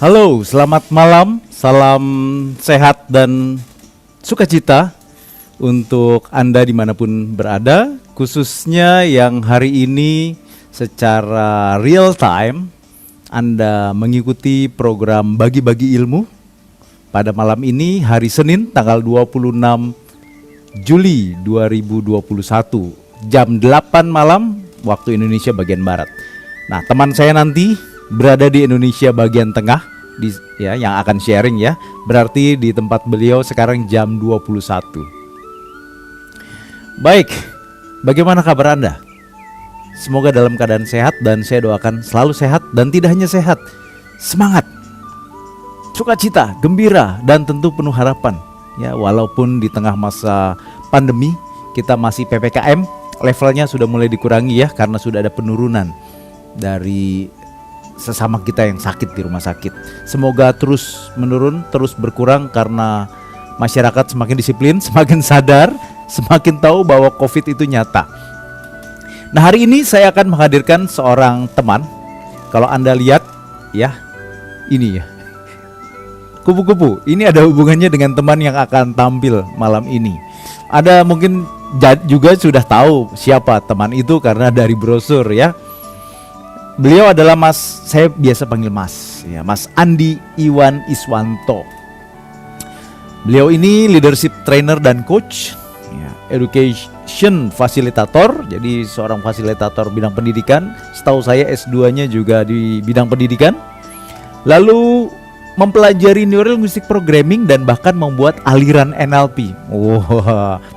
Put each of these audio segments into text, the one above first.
Halo, selamat malam, salam sehat dan sukacita untuk Anda dimanapun berada, khususnya yang hari ini secara real time Anda mengikuti program Bagi-Bagi Ilmu pada malam ini hari Senin tanggal 26 Juli 2021 jam 8 malam waktu Indonesia bagian Barat. Nah, teman saya nanti berada di Indonesia bagian tengah yang akan sharing ya. Berarti di tempat beliau sekarang jam 21. Baik, bagaimana kabar Anda? Semoga dalam keadaan sehat dan saya doakan selalu sehat dan tidak hanya sehat, semangat, sukacita, gembira dan tentu penuh harapan. Ya, walaupun di tengah masa pandemi kita masih PPKM, levelnya sudah mulai dikurangi ya karena sudah ada penurunan dari sesama kita yang sakit di rumah sakit. Semoga terus menurun, terus berkurang karena masyarakat semakin disiplin, semakin sadar, semakin tahu bahwa COVID itu nyata. Nah, hari ini saya akan menghadirkan seorang teman. Kalau Anda lihat ya, ini ya, kupu-kupu. Ini ada hubungannya dengan teman yang akan tampil malam ini. Ada mungkin juga sudah tahu siapa teman itu karena dari brosur ya. Beliau adalah saya biasa panggil Mas ya, Mas Andi Iwan Iswanto. Beliau ini leadership trainer dan coach ya, education facilitator, jadi seorang fasilitator bidang pendidikan. Setahu saya S2-nya juga di bidang pendidikan. Lalu mempelajari neurolinguistic programming dan bahkan membuat aliran NLP.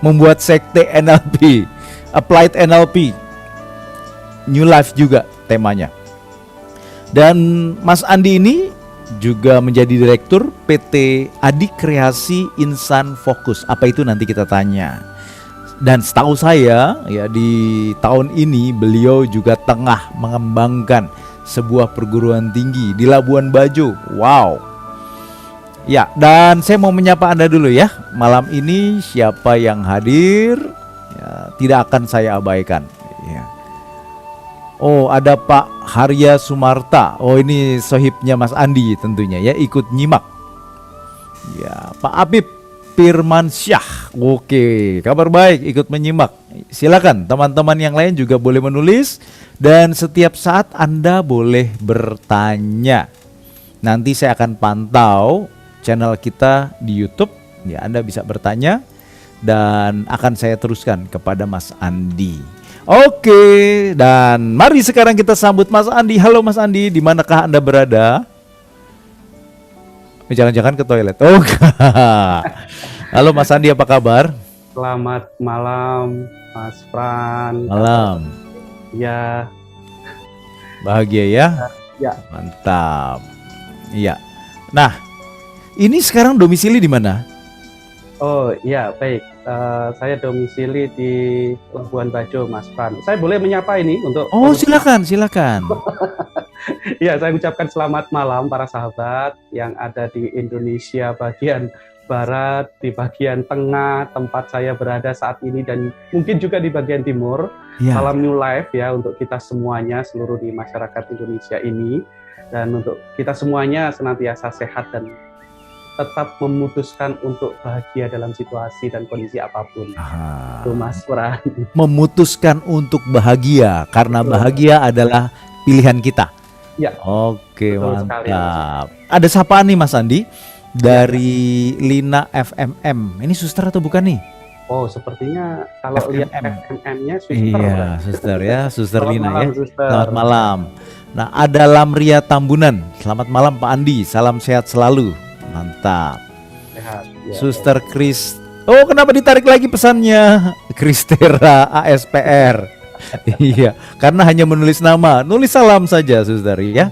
Membuat sekte NLP, applied NLP, New Life juga temanya. Dan Mas Andi ini juga menjadi direktur PT Adi Kreasi Insan Fokus. Apa itu nanti kita tanya. Dan setahu saya ya di tahun ini beliau juga tengah mengembangkan sebuah perguruan tinggi di Labuan Bajo. Wow. Ya, dan saya mau menyapa Anda dulu ya. Malam ini siapa yang hadir ya, tidak akan saya abaikan ya. Oh, ada Pak Harya Sumarta. Oh, ini sohibnya Mas Andi tentunya ya, ikut nyimak. Ya, Pak Apip Firmansyah. Oke, kabar baik, ikut menyimak. Silakan teman-teman yang lain juga boleh menulis dan setiap saat Anda boleh bertanya. Nanti saya akan pantau channel kita di YouTube. Ya, Anda bisa bertanya dan akan saya teruskan kepada Mas Andi. Oke, dan mari sekarang kita sambut Mas Andi. Halo Mas Andi, di manakah Anda berada? Jangan-jangan ke toilet. Oh, halo Mas Andi, apa kabar? Selamat malam, Mas Fran. Malam. Ya. Bahagia ya? Ya. Mantap. Iya. Nah, ini sekarang domisili di mana? Oh iya, baik. Saya domisili di Labuan Bajo, Mas Fran. Saya boleh menyapa ini untuk... Oh, silakan. Ya, saya ucapkan selamat malam para sahabat yang ada di Indonesia bagian Barat, di bagian tengah tempat saya berada saat ini, dan mungkin juga di bagian timur. Ya. Salam New Life ya untuk kita semuanya, seluruh di masyarakat Indonesia ini. Dan untuk kita semuanya senantiasa sehat dan tetap memutuskan untuk bahagia dalam situasi dan kondisi apapun. Itu Mas Fran. Memutuskan untuk bahagia karena bahagia adalah pilihan kita. Ya. Oke, mantap. Sekali, ada sapaan nih Mas Andi dari Lina FMM. Ini suster atau bukan nih? Oh, sepertinya kalau lihat FMM-nya suster. Iya, suster ya, suster Lina malam, ya. Suster. Selamat malam. Nah, ada Lamria Tambunan. Selamat malam Pak Andi, salam sehat selalu. Mantap. Sehat, ya. Suster Kris. Oh, kenapa ditarik lagi pesannya? Kristera ASPR. Iya, karena hanya menulis nama. Nulis salam saja, Suster ya.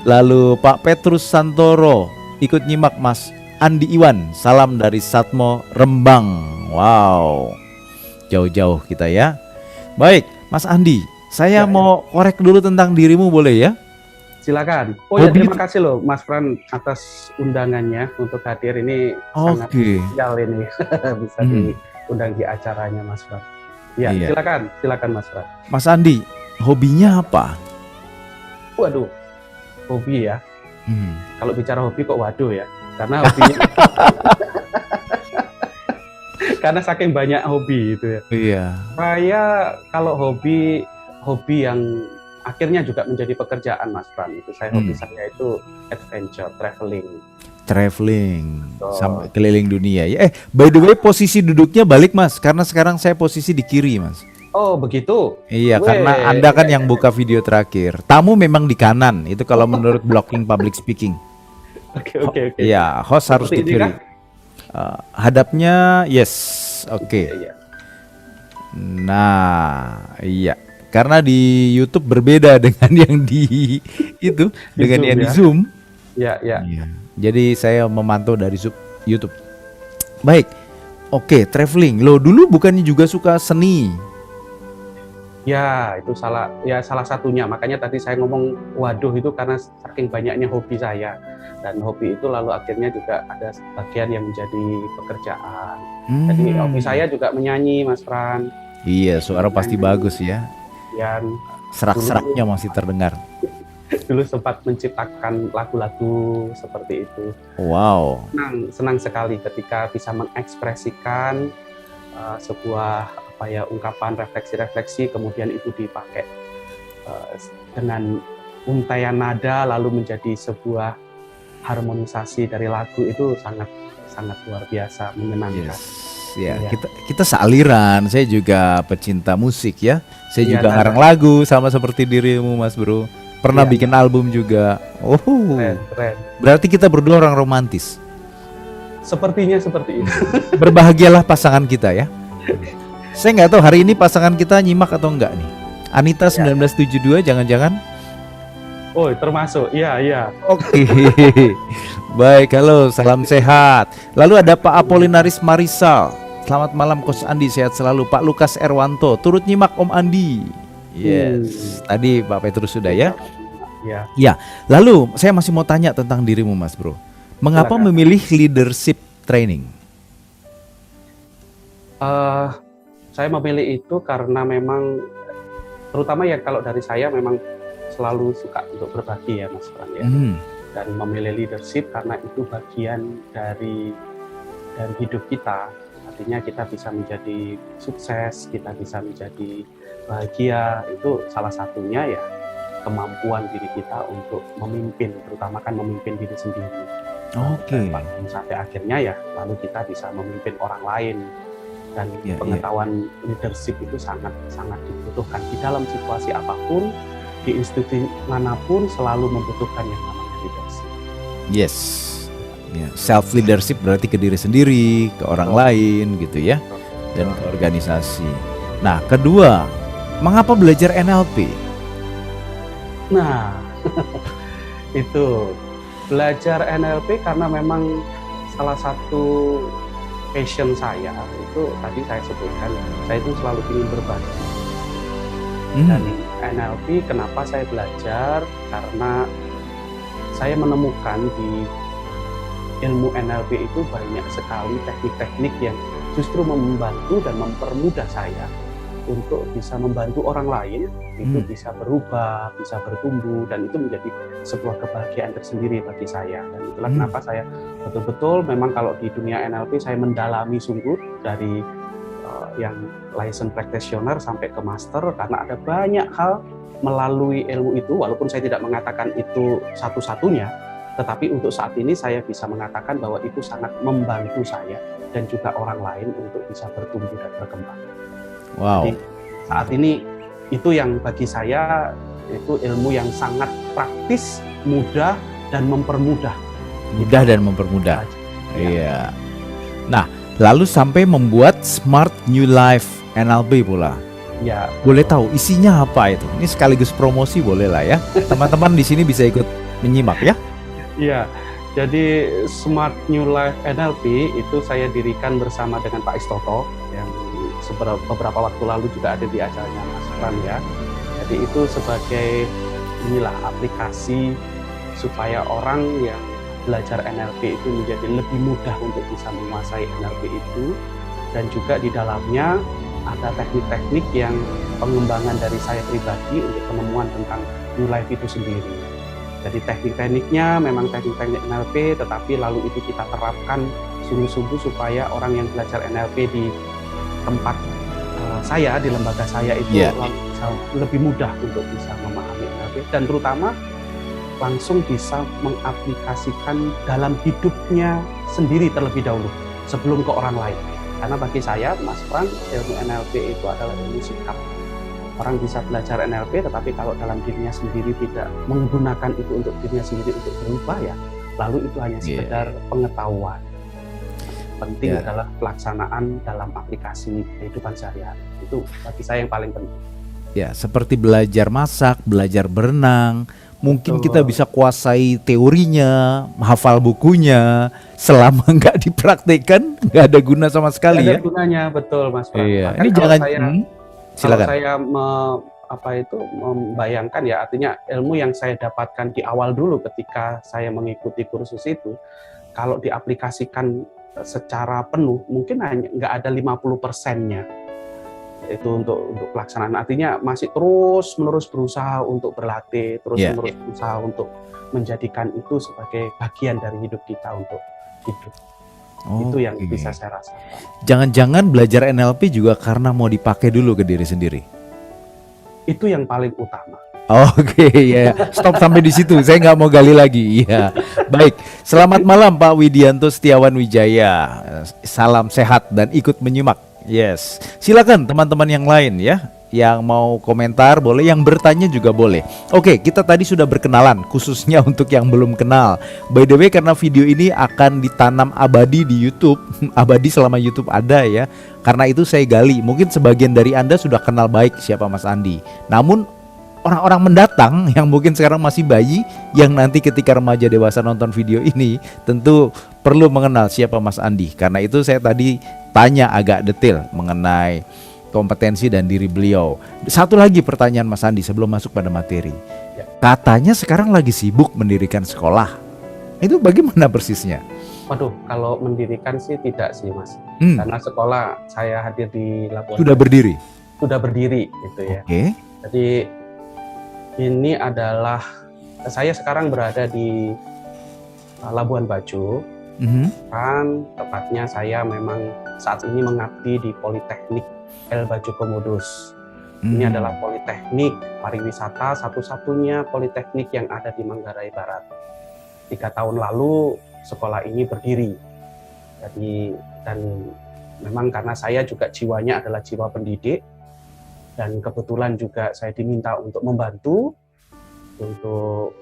Lalu Pak Petrus Santoro ikut nyimak Mas Andi Iwan. Salam dari Satmo Rembang. Wow. Jauh-jauh kita ya. Baik, Mas Andi, saya mau korek dulu tentang dirimu boleh ya? Silakan. Oh ya, terima kasih loh Mas Fran atas undangannya untuk hadir ini. Sangat spesial ini bisa diundang di acaranya Mas Fran. Ya, iya. Silakan Mas Fran. Mas Andi, hobinya apa? Waduh, hobi ya. Kalau bicara hobi kok waduh ya, karena hobinya karena saking banyak hobi itu ya. Iya. Saya kalau hobi yang akhirnya juga menjadi pekerjaan Mas Pram, itu hobi saya itu adventure, traveling sampai keliling dunia ya. By the way, posisi duduknya balik Mas, karena sekarang saya posisi di kiri Mas. Oh begitu. Iya, karena Anda kan yang buka video terakhir. Tamu memang di kanan, itu kalau menurut blocking public speaking. Oke. Iya, host harus di kiri. Hadapnya yes, oke. Iya. Nah, iya. Karena di YouTube berbeda dengan yang di itu, dengan yang di Zoom. Ya. Jadi saya memantau dari YouTube. Baik. Oke, traveling. Lo dulu bukannya juga suka seni? Ya, itu salah satunya. Makanya tadi saya ngomong waduh itu karena saking banyaknya hobi saya. Dan hobi itu lalu akhirnya juga ada bagian yang menjadi pekerjaan. Jadi hobi saya juga menyanyi, Mas Fran. Iya, suara pasti bagus ya. Yang serak-seraknya masih terdengar. Dulu sempat menciptakan lagu-lagu seperti itu. Wow. Senang sekali ketika bisa mengekspresikan sebuah ungkapan refleksi-refleksi, kemudian itu dipakai dengan untaian nada lalu menjadi sebuah harmonisasi dari lagu, itu sangat luar biasa menyenangkan. Ya, kita sealiran. Saya juga pecinta musik ya. Saya juga ngarang lagu sama seperti dirimu Mas Bro. Pernah bikin album juga. Keren. Berarti kita berdua orang romantis. Sepertinya seperti itu. Berbahagialah pasangan kita ya. Saya nggak tahu hari ini pasangan kita nyimak atau enggak nih. Anita 1972 jangan-jangan? Oh, termasuk. Iya. Oke. Baik, halo, salam sehat. Lalu ada Pak Apolinaris Marisal. Selamat malam Coach Andi, sehat selalu. Pak Lukas Erwanto turut nyimak Om Andi. Yes. Tadi Pak Petrus sudah ya? Ya. Lalu saya masih mau tanya tentang dirimu Mas Bro. Mengapa memilih leadership training? Saya memilih itu karena memang terutama ya kalau dari saya memang selalu suka untuk berbagi ya Mas Fran ya. Dan memilih leadership karena itu bagian dari hidup kita. Artinya kita bisa menjadi sukses, kita bisa menjadi bahagia, itu salah satunya ya kemampuan diri kita untuk memimpin, terutama kan memimpin diri sendiri. Oke. Sampai akhirnya ya lalu kita bisa memimpin orang lain. Dan pengetahuan leadership itu sangat dibutuhkan di dalam situasi apapun, di institusi manapun selalu membutuhkan yang namanya leadership. Yes. Self leadership berarti ke diri sendiri, ke orang lain gitu ya, dan ke organisasi. Nah, kedua, mengapa belajar NLP? Nah, itu belajar NLP karena memang salah satu passion saya itu tadi saya sebutkan, saya itu selalu ingin berbagi. Dan NLP kenapa saya belajar? Karena saya menemukan di ilmu NLP itu banyak sekali teknik-teknik yang justru membantu dan mempermudah saya untuk bisa membantu orang lain itu bisa berubah, bisa bertumbuh, dan itu menjadi sebuah kebahagiaan tersendiri bagi saya. Dan itulah kenapa saya betul-betul memang kalau di dunia NLP saya mendalami sungguh dari yang license practitioner sampai ke master, karena ada banyak hal melalui ilmu itu, walaupun saya tidak mengatakan itu satu-satunya, tetapi untuk saat ini saya bisa mengatakan bahwa itu sangat membantu saya dan juga orang lain untuk bisa bertumbuh dan berkembang. Wow. Jadi, saat ini itu yang bagi saya itu ilmu yang sangat praktis, mudah dan mempermudah. Iya. Nah, lalu sampai membuat Smart New Life NLP pula. Ya. Boleh tahu isinya apa itu? Ini sekaligus promosi boleh lah ya. Teman-teman di sini bisa ikut menyimak ya. Iya. Jadi Smart New Life NLP itu saya dirikan bersama dengan Pak Istoto yang beberapa waktu lalu juga ada di acaranya Mas Fran ya. Jadi itu sebagai aplikasi supaya orang yang belajar NLP itu menjadi lebih mudah untuk bisa menguasai NLP itu, dan juga di dalamnya ada teknik-teknik yang pengembangan dari saya pribadi untuk penemuan tentang New Life itu sendiri. Jadi teknik-tekniknya memang teknik-teknik NLP, tetapi lalu itu kita terapkan sungguh-sungguh supaya orang yang belajar NLP di tempat saya, di lembaga saya itu lebih mudah untuk bisa memahami NLP, dan terutama langsung bisa mengaplikasikan dalam hidupnya sendiri terlebih dahulu sebelum ke orang lain. Karena bagi saya, Mas Pran, ilmu NLP itu adalah ilmu sikap. Orang bisa belajar NLP, tetapi kalau dalam dirinya sendiri tidak menggunakan itu untuk dirinya sendiri untuk berubah, ya lalu itu hanya sekedar pengetahuan. Penting adalah pelaksanaan dalam aplikasi kehidupan sehari-hari. Itu bagi saya yang paling penting. Ya, seperti belajar masak, belajar berenang, mungkin kita bisa kuasai teorinya, hafal bukunya, selama nggak dipraktekkan nggak ada guna sama sekali. Nggak ada gunanya, betul Mas Pran. Iya. Ini jangan. Silakan. Kalau saya membayangkan, ya artinya ilmu yang saya dapatkan di awal dulu ketika saya mengikuti kursus itu, kalau diaplikasikan secara penuh mungkin hanya nggak ada 50%-nya itu untuk pelaksanaan. Artinya masih terus menerus berusaha untuk berlatih, terus menerus berusaha untuk menjadikan itu sebagai bagian dari hidup kita untuk hidup. Itu yang bisa saya rasakan. Jangan-jangan belajar NLP juga karena mau dipakai dulu ke diri sendiri. Itu yang paling utama. Ya. Stop sampai di situ. Saya nggak mau gali lagi. Iya. Baik. Selamat malam Pak Widianto Setiawan Wijaya. Salam sehat dan ikut menyimak. Yes. Silakan teman-teman yang lain ya. Yang mau komentar boleh, yang bertanya juga boleh. Oke, kita tadi sudah berkenalan, khususnya untuk yang belum kenal. By the way, karena video ini akan ditanam abadi di YouTube, abadi selama YouTube ada ya. Karena itu saya gali, mungkin sebagian dari Anda sudah kenal baik siapa Mas Andi. Namun orang-orang mendatang yang mungkin sekarang masih bayi, yang nanti ketika remaja dewasa nonton video ini, tentu perlu mengenal siapa Mas Andi. Karena itu saya tadi tanya agak detail mengenai kompetensi dan diri beliau. Satu lagi pertanyaan Mas Andi sebelum masuk pada materi. Katanya sekarang lagi sibuk mendirikan sekolah. Itu bagaimana persisnya? Waduh, kalau mendirikan sih tidak sih Mas. Karena sekolah saya hadir di Labuan sudah berdiri? Sudah berdiri gitu ya. Jadi ini adalah, saya sekarang berada di Labuan Bajo. Kan tepatnya saya memang saat ini mengabdi di Politeknik El Bajo Komodus. Ini adalah politeknik pariwisata satu-satunya politeknik yang ada di Manggarai Barat. 3 tahun lalu sekolah ini berdiri. Jadi, dan memang karena saya juga jiwanya adalah jiwa pendidik, dan kebetulan juga saya diminta untuk membantu untuk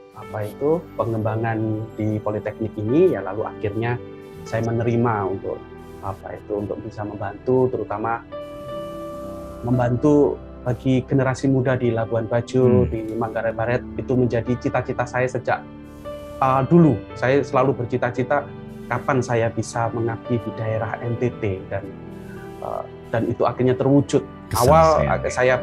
pengembangan di politeknik ini, ya lalu akhirnya saya menerima untuk untuk bisa membantu, terutama membantu bagi generasi muda di Labuan Bajo, di Manggarai Barat. Itu menjadi cita-cita saya sejak dulu. Saya selalu bercita-cita kapan saya bisa mengabdi di daerah NTT, dan itu akhirnya terwujud. Awal saya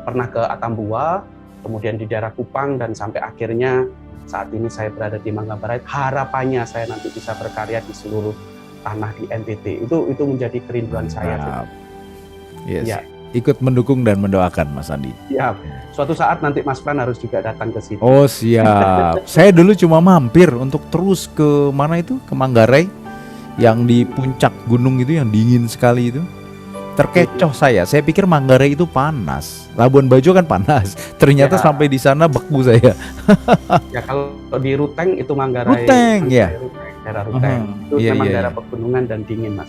pernah ke Atambua, kemudian di daerah Kupang, dan sampai akhirnya saat ini saya berada di Manggarai Barat. Harapannya saya nanti bisa berkarya di seluruh tanah di NTT. Itu menjadi kerinduan saya. Ya. Ikut mendukung dan mendoakan Mas Andi. Ya, suatu saat nanti Mas Pran harus juga datang ke sini. Oh siap. Saya dulu cuma mampir untuk terus ke mana itu, ke Manggarai, yang di puncak gunung itu yang dingin sekali itu. Terkecoh saya pikir Manggarai itu panas, Labuan Bajo kan panas. Ternyata sampai di sana beku saya. Ya kalau di Ruteng itu Manggarai. Ruteng ya. Daerah Ruteng. Itu memang daerah pegunungan dan dingin Mas.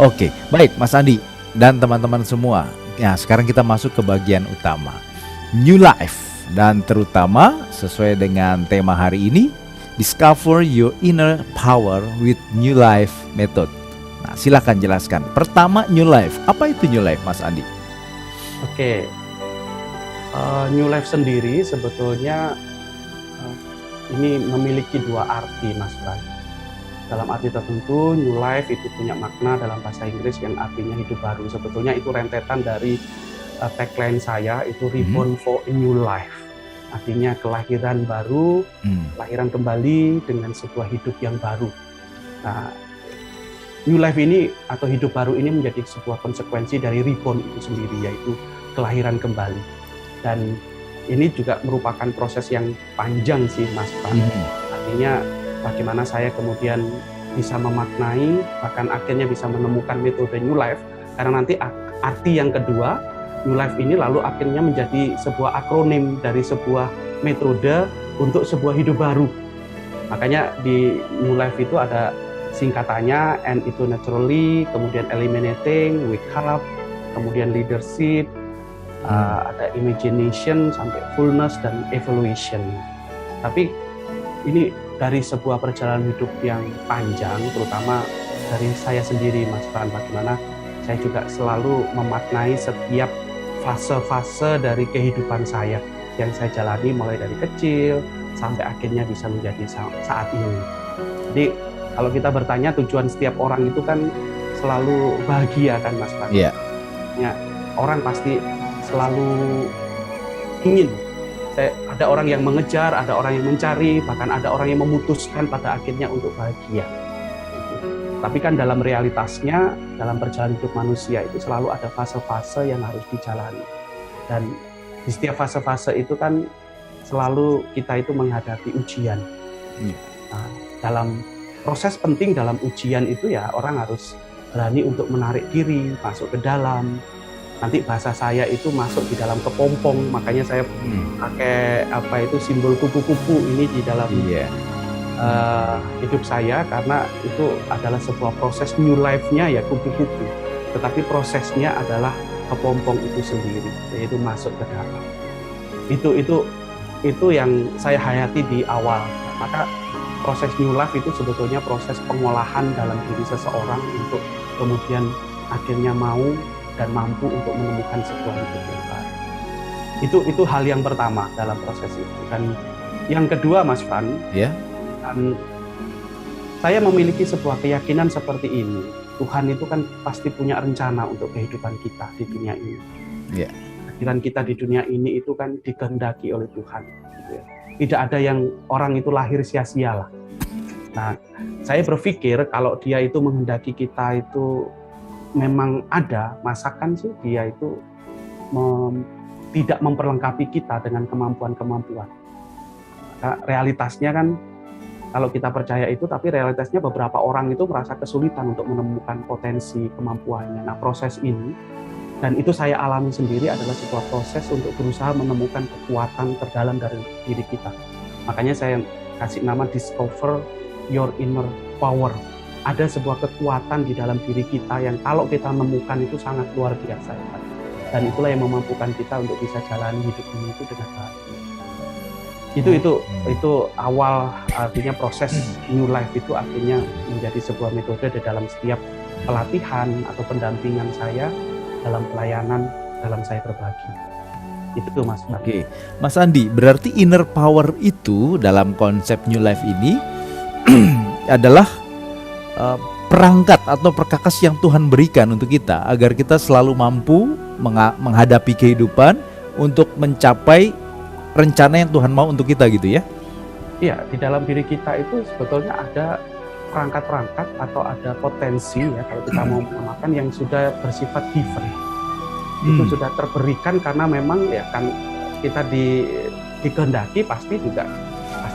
Oke, baik Mas Andi dan teman-teman semua. Ya, sekarang kita masuk ke bagian utama, New Life, dan terutama sesuai dengan tema hari ini, Discover Your Inner Power with New Life Method. Nah, silakan jelaskan. Pertama, New Life. Apa itu New Life, Mas Andi? Oke. New Life sendiri sebetulnya ini memiliki 2 arti, Mas Pran. Dalam arti tertentu, New Life itu punya makna dalam bahasa Inggris yang artinya hidup baru. Sebetulnya itu rentetan dari tagline saya, itu Reborn for a New Life. Artinya kelahiran baru, kelahiran kembali dengan sebuah hidup yang baru. Nah, New Life ini atau hidup baru ini menjadi sebuah konsekuensi dari reborn itu sendiri, yaitu kelahiran kembali. Dan ini juga merupakan proses yang panjang sih Mas Pram. Artinya bagaimana saya kemudian bisa memaknai, bahkan akhirnya bisa menemukan metode New Life, karena nanti arti yang kedua, New Life ini lalu akhirnya menjadi sebuah akronim dari sebuah metode untuk sebuah hidup baru. Makanya di New Life itu ada singkatannya, N itu naturally, kemudian eliminating, wake up, kemudian leadership, ada imagination, sampai fullness, dan evaluation. Tapi ini dari sebuah perjalanan hidup yang panjang, terutama dari saya sendiri Mas Pran, bagaimana saya juga selalu memaknai setiap fase-fase dari kehidupan saya yang saya jalani mulai dari kecil sampai akhirnya bisa menjadi saat ini. Jadi kalau kita bertanya tujuan setiap orang itu kan selalu bahagia kan Mas Pran? Iya. Ya, orang pasti selalu ingin. Ada orang yang mengejar, ada orang yang mencari, bahkan ada orang yang memutuskan pada akhirnya untuk bahagia. Tapi kan dalam realitasnya, dalam perjalanan hidup manusia itu selalu ada fase-fase yang harus dijalani. Dan di setiap fase-fase itu kan selalu kita itu menghadapi ujian. Nah, dalam proses penting dalam ujian itu ya orang harus berani untuk menarik diri, masuk ke dalam. Nanti bahasa saya itu masuk di dalam kepompong, makanya saya pakai simbol kupu-kupu ini di dalam hidup saya, karena itu adalah sebuah proses new life-nya ya kupu-kupu, tetapi prosesnya adalah kepompong itu sendiri, yaitu masuk ke dalam. Itu yang saya hayati di awal. Maka proses new life itu sebetulnya proses pengolahan dalam diri seseorang untuk kemudian akhirnya mau dan mampu untuk menemukan sebuah hidup yang baru. Itu hal yang pertama dalam proses itu. Dan yang kedua Mas Van, dan saya memiliki sebuah keyakinan seperti ini. Tuhan itu kan pasti punya rencana untuk kehidupan kita di dunia ini. Kehadiran kita di dunia ini itu kan dikehendaki oleh Tuhan. Gitu ya. Tidak ada yang orang itu lahir sia-sia lah. Nah, saya berpikir kalau Dia itu menghendaki kita itu memang ada, masakan sih Dia itu tidak memperlengkapi kita dengan kemampuan-kemampuan. Nah, realitasnya kan kalau kita percaya itu, tapi realitasnya beberapa orang itu merasa kesulitan untuk menemukan potensi kemampuannya. Nah, proses ini, dan itu saya alami sendiri, adalah sebuah proses untuk berusaha menemukan kekuatan terdalam dari diri kita. Makanya saya kasih nama Discover Your Inner Power. Ada sebuah kekuatan di dalam diri kita yang kalau kita menemukan itu sangat luar biasa. Dan itulah yang memampukan kita untuk bisa jalani hidup ini itu dengan baik. Itu awal, artinya proses new life itu akhirnya menjadi sebuah metode di dalam setiap pelatihan atau pendampingan saya dalam pelayanan, dalam saya berbagi. Itu Mas. Oke, Mas Andi, berarti inner power itu dalam konsep new life ini adalah perangkat atau perkakas yang Tuhan berikan untuk kita agar kita selalu mampu menghadapi kehidupan untuk mencapai rencana yang Tuhan mau untuk kita gitu ya? Iya, di dalam diri kita itu sebetulnya ada perangkat-perangkat atau ada potensi ya, kalau kita mau menamakan, yang sudah bersifat given. Itu sudah terberikan karena memang ya kan kita dikehendaki pasti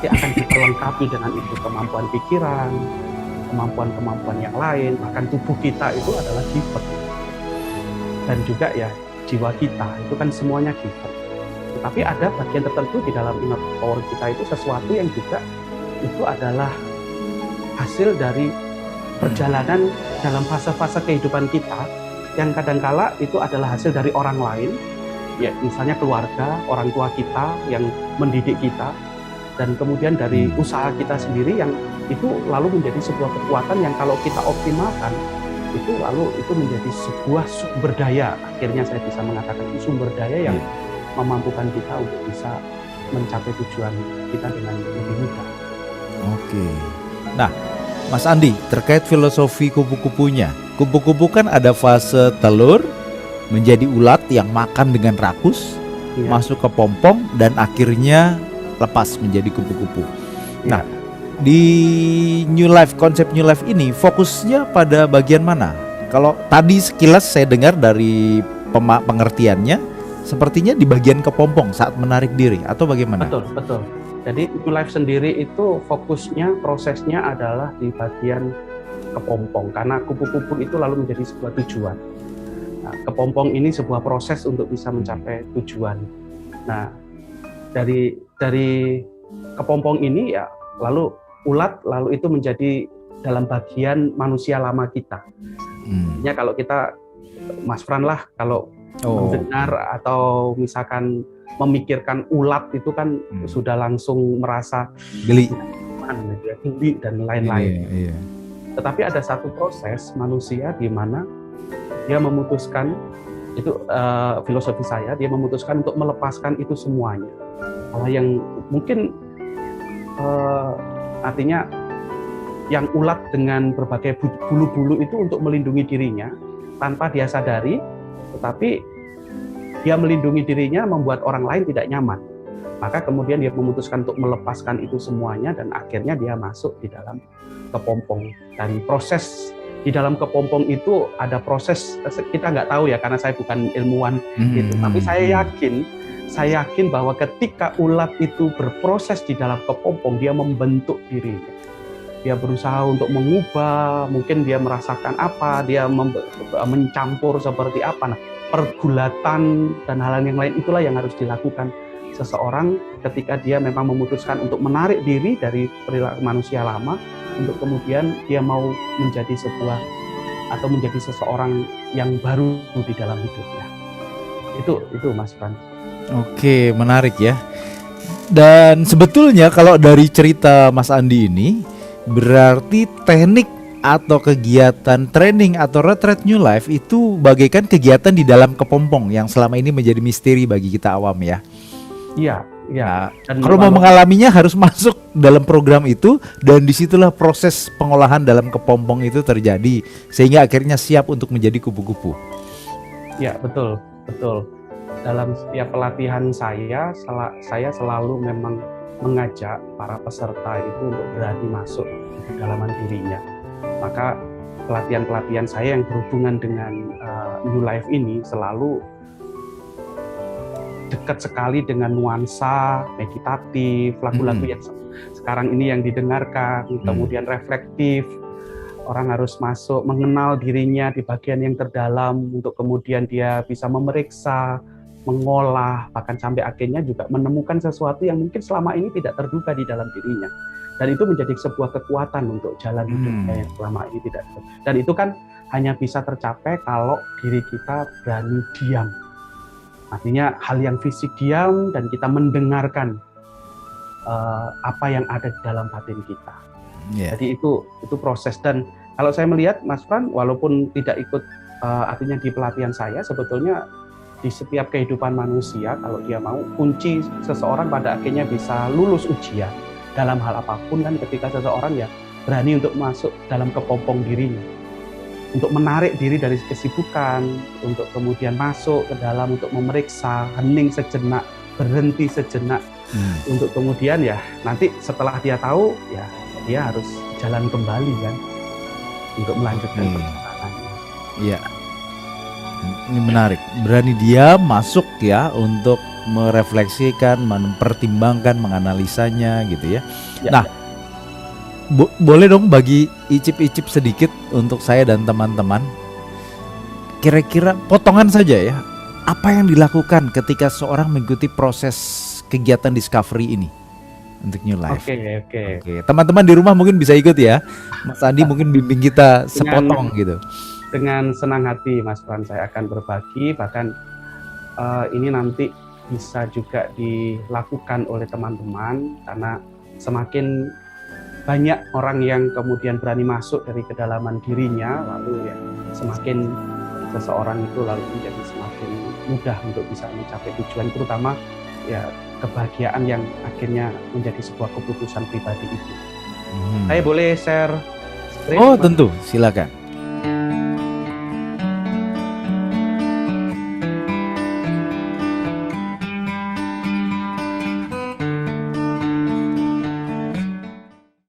akan diperlengkapi dengan itu, kemampuan pikiran, kemampuan-kemampuan yang lain, bahkan tubuh kita itu adalah given. Dan juga ya jiwa kita itu kan semuanya given. Tetapi ada bagian tertentu di dalam inner power kita itu sesuatu yang juga itu adalah hasil dari perjalanan dalam fase-fase kehidupan kita, yang kadangkala itu adalah hasil dari orang lain, ya misalnya keluarga, orang tua kita yang mendidik kita, dan kemudian dari usaha kita sendiri yang itu lalu menjadi sebuah kekuatan yang kalau kita optimalkan itu lalu itu menjadi sebuah sumber daya. Akhirnya saya bisa mengatakan itu sumber daya yang memampukan kita untuk bisa mencapai tujuan kita dengan lebih mudah. Oke. Nah, Mas Andi, terkait filosofi kupu-kupunya. Kupu-kupu kan ada fase telur menjadi ulat yang makan dengan rakus, masuk ke pompong dan akhirnya lepas menjadi kupu-kupu. Nah, di New Life, konsep New Life ini fokusnya pada bagian mana? Kalau tadi sekilas saya dengar dari pengertiannya, sepertinya di bagian kepompong saat menarik diri atau bagaimana? Betul, betul. Jadi New Life sendiri itu fokusnya, prosesnya adalah di bagian kepompong, karena kupu-kupu itu lalu menjadi sebuah tujuan. Nah, kepompong ini sebuah proses untuk bisa mencapai tujuan. Nah, dari kepompong ini ya lalu ulat, lalu itu menjadi dalam bagian manusia lama kita. Ya kalau kita, Mas Fran lah, kalau mendengar atau misalkan memikirkan ulat itu kan sudah langsung merasa geli dan lain-lain. Iya. Tetapi ada satu proses manusia di mana dia memutuskan, itu filosofi saya, dia memutuskan untuk melepaskan itu semuanya. Hal yang mungkin artinya yang ulat dengan berbagai bulu-bulu itu untuk melindungi dirinya tanpa dia sadari, tetapi dia melindungi dirinya membuat orang lain tidak nyaman. Maka kemudian dia memutuskan untuk melepaskan itu semuanya dan akhirnya dia masuk di dalam kepompong. Dan proses di dalam kepompong itu ada proses, kita nggak tahu ya karena saya bukan ilmuwan gitu. Tapi saya yakin bahwa ketika ulat itu berproses di dalam kepompong, dia membentuk dirinya. Dia berusaha untuk mengubah, mungkin dia merasakan apa, dia mencampur seperti apa. Nah, pergulatan dan hal-hal yang lain itulah yang harus dilakukan seseorang ketika dia memang memutuskan untuk menarik diri dari perilaku manusia lama untuk kemudian dia mau menjadi menjadi seseorang yang baru di dalam hidupnya. Itu Mas Fran. Oke, menarik ya. Dan sebetulnya kalau dari cerita Mas Andi ini berarti teknik atau kegiatan training atau retreat New Life itu bagaikan kegiatan di dalam kepompong yang selama ini menjadi misteri bagi kita awam ya. Iya. Dan kalau mau mengalaminya harus masuk dalam program itu dan disitulah proses pengolahan dalam kepompong itu terjadi sehingga akhirnya siap untuk menjadi kupu-kupu. Ya betul. Dalam setiap pelatihan saya selalu memang mengajak para peserta itu untuk berani masuk ke kedalaman dirinya. Maka pelatihan-pelatihan saya yang berhubungan dengan New Life ini selalu dekat sekali dengan nuansa meditatif, lagu-lagu yang sekarang ini yang didengarkan, kemudian reflektif. Orang harus masuk, mengenal dirinya di bagian yang terdalam untuk kemudian dia bisa memeriksa, mengolah, bahkan sampai akhirnya juga menemukan sesuatu yang mungkin selama ini tidak terduga di dalam dirinya. Dan itu menjadi sebuah kekuatan untuk jalan hidupnya yang selama ini tidak. Dan itu kan hanya bisa tercapai kalau diri kita berani diam. Artinya hal yang fisik diam dan kita mendengarkan apa yang ada di dalam batin kita. Jadi itu proses. Dan kalau saya melihat Mas Fran, walaupun tidak ikut artinya di pelatihan saya, sebetulnya di setiap kehidupan manusia kalau dia mau, kunci seseorang pada akhirnya bisa lulus ujian dalam hal apapun kan ketika seseorang ya berani untuk masuk dalam kepompong dirinya, untuk menarik diri dari kesibukan, untuk kemudian masuk ke dalam untuk memeriksa, hening sejenak, berhenti sejenak, untuk kemudian ya nanti setelah dia tahu ya dia harus jalan kembali kan untuk melanjutkan perjalanannya. Iya. Ini menarik, berani dia masuk ya untuk merefleksikan, mempertimbangkan, menganalisanya gitu ya. Nah, boleh dong bagi icip-icip sedikit untuk saya dan teman-teman. Kira-kira potongan saja ya, apa yang dilakukan ketika seorang mengikuti proses kegiatan discovery ini untuk New Life? Oke. Teman-teman di rumah mungkin bisa ikut ya. Mas Andi mungkin bimbing kita sepotong gitu. Dengan senang hati Mas Fran saya akan berbagi, bahkan ini nanti bisa juga dilakukan oleh teman-teman karena semakin banyak orang yang kemudian berani masuk dari kedalaman dirinya, lalu ya semakin seseorang itu lalu menjadi semakin mudah untuk bisa mencapai tujuan, terutama ya kebahagiaan yang akhirnya menjadi sebuah keputusan pribadi itu. Saya boleh share screen? Oh tentu, silakan.